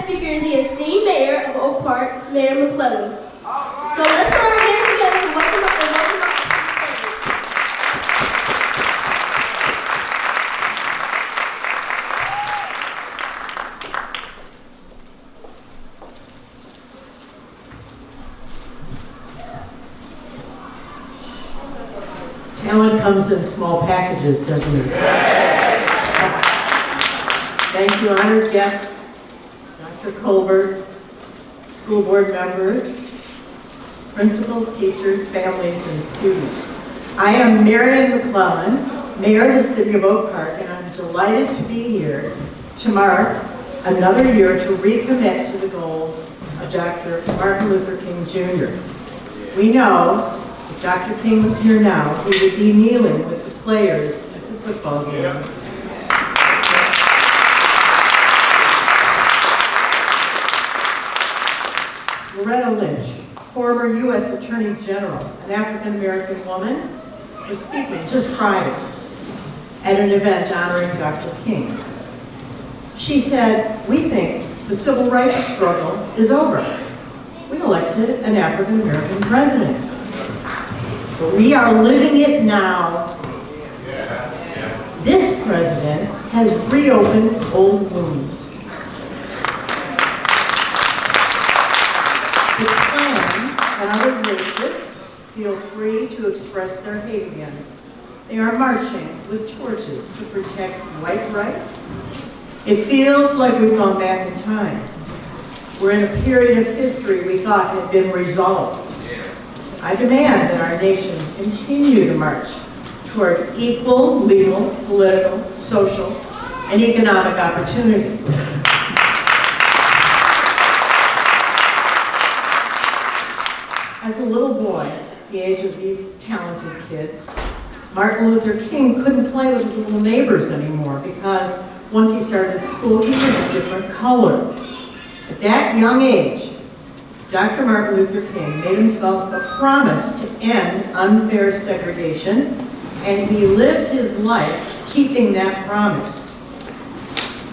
next speaker is the esteemed mayor of Oak Park, Marian McClellan. So let's put our hands together to welcome up to the stage. Talent comes in small packages, doesn't it? Thank you, honored guests, Dr. Colbert, school board members, principals, teachers, families, and students. I am Marian McClellan, Mayor of the City of Oak Park, and I'm delighted to be here to mark another year to recommit to the goals of Dr. Martin Luther King Jr. We know if Dr. King was here now, he would be kneeling with the players at the football games. Loretta Lynch, former U.S. Attorney General, an African-American woman, was speaking just Friday at an event honoring Dr. King. She said, "We think the civil rights struggle is over. We elected an African-American president. But we are living it now. This president has reopened old wounds." The Klan and other racists feel free to express their hate again. They are marching with torches to protect white rights. It feels like we've gone back in time. We're in a period of history we thought had been resolved. I demand that our nation continue the march toward equal legal, political, social, and economic opportunity. As a little boy, the age of these talented kids, Martin Luther King couldn't play with his little neighbors anymore because once he started school, he was a different color. At that young age, Dr. Martin Luther King made himself a promise to end unfair segregation, and he lived his life keeping that promise.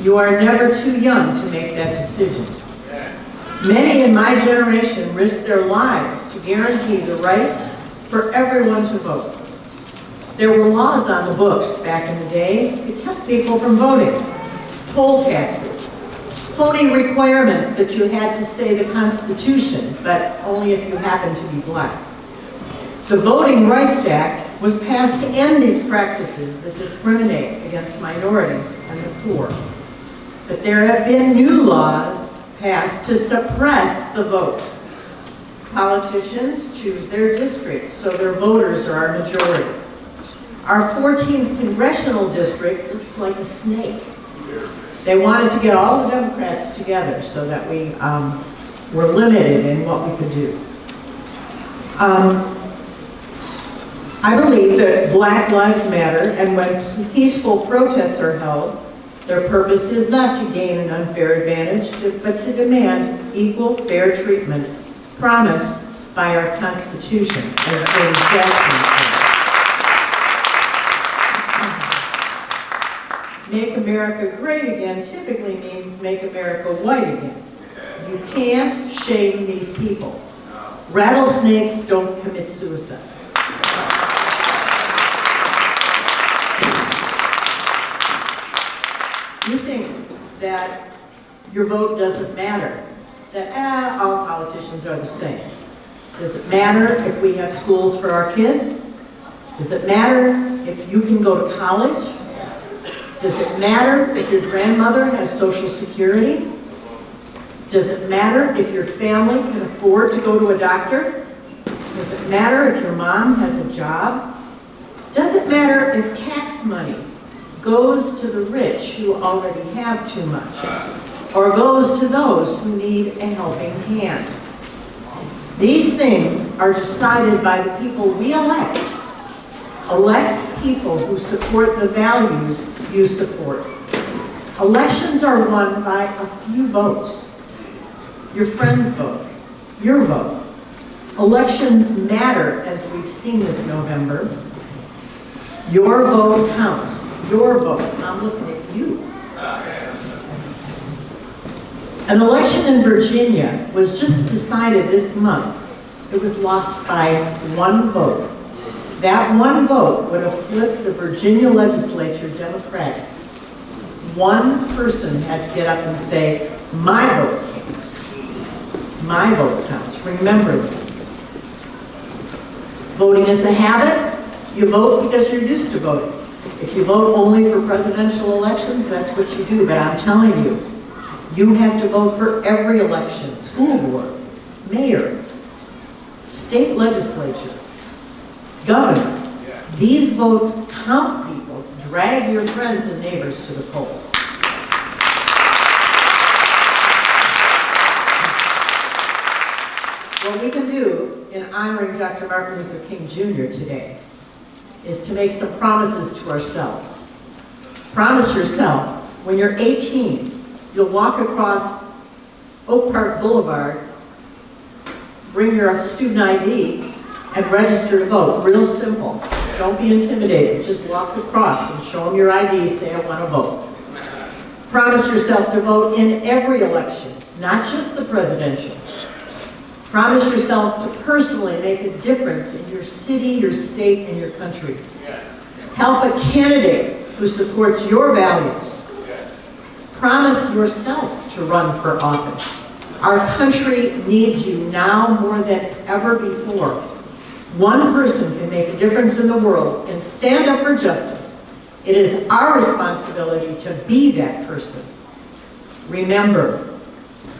You are never too young to make that decision. Many in my generation risked their lives to guarantee the rights for everyone to vote. There were laws on the books back in the day that kept people from voting. Poll taxes, phony requirements that you had to say the Constitution, but only if you happened to be black. The Voting Rights Act was passed to end these practices that discriminate against minorities and the poor. But there have been new laws passed to suppress the vote. Politicians choose their districts, so their voters are our majority. Our 14th congressional district looks like a snake. They wanted to get all the Democrats together so that we were limited in what we could do. I believe that Black Lives Matter, and when peaceful protests are held, their purpose is not to gain an unfair advantage, but to demand equal, fair treatment promised by our Constitution, as James Jackson said. Make America great again typically means make America white again. You can't shame these people. Rattlesnakes don't commit suicide. You think that your vote doesn't matter, that all politicians are the same. Does it matter if we have schools for our kids? Does it matter if you can go to college? Does it matter if your grandmother has Social Security? Does it matter if your family can afford to go to a doctor? Does it matter if your mom has a job? Does it matter if tax money goes to the rich who already have too much, or goes to those who need a helping hand? These things are decided by the people we elect. Elect people who support the values you support. Elections are won by a few votes. Your friend's vote, your vote. Elections matter, as we've seen this November. Your vote counts. Your vote. I'm looking at you. An election in Virginia was just decided this month. It was lost by one vote. That one vote would have flipped the Virginia legislature Democratic. One person had to get up and say, my vote counts. My vote counts. Remember that. Voting is a habit. You vote because you're used to voting. If you vote only for presidential elections, that's what you do. But I'm telling you, you have to vote for every election, school board, mayor, state legislature, governor. These votes count, people. Drag your friends and neighbors to the polls. What we can do in honoring Dr. Martin Luther King Jr. today is to make some promises to ourselves. Promise yourself, when you're 18, you'll walk across Oak Park Boulevard, bring your student ID, and register to vote. Real simple. Don't be intimidated. Just walk across and show them your ID, say, I want to vote. Promise yourself to vote in every election, not just the presidential. Promise yourself to personally make a difference in your city, your state, and your country. Help a candidate who supports your values. Promise yourself to run for office. Our country needs you now more than ever before. One person can make a difference in the world and stand up for justice. It is our responsibility to be that person. Remember,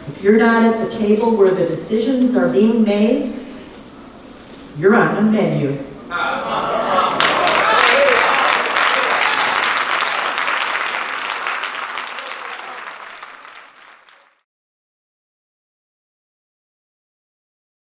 if you're not at the table where the decisions are being made, you're on the menu.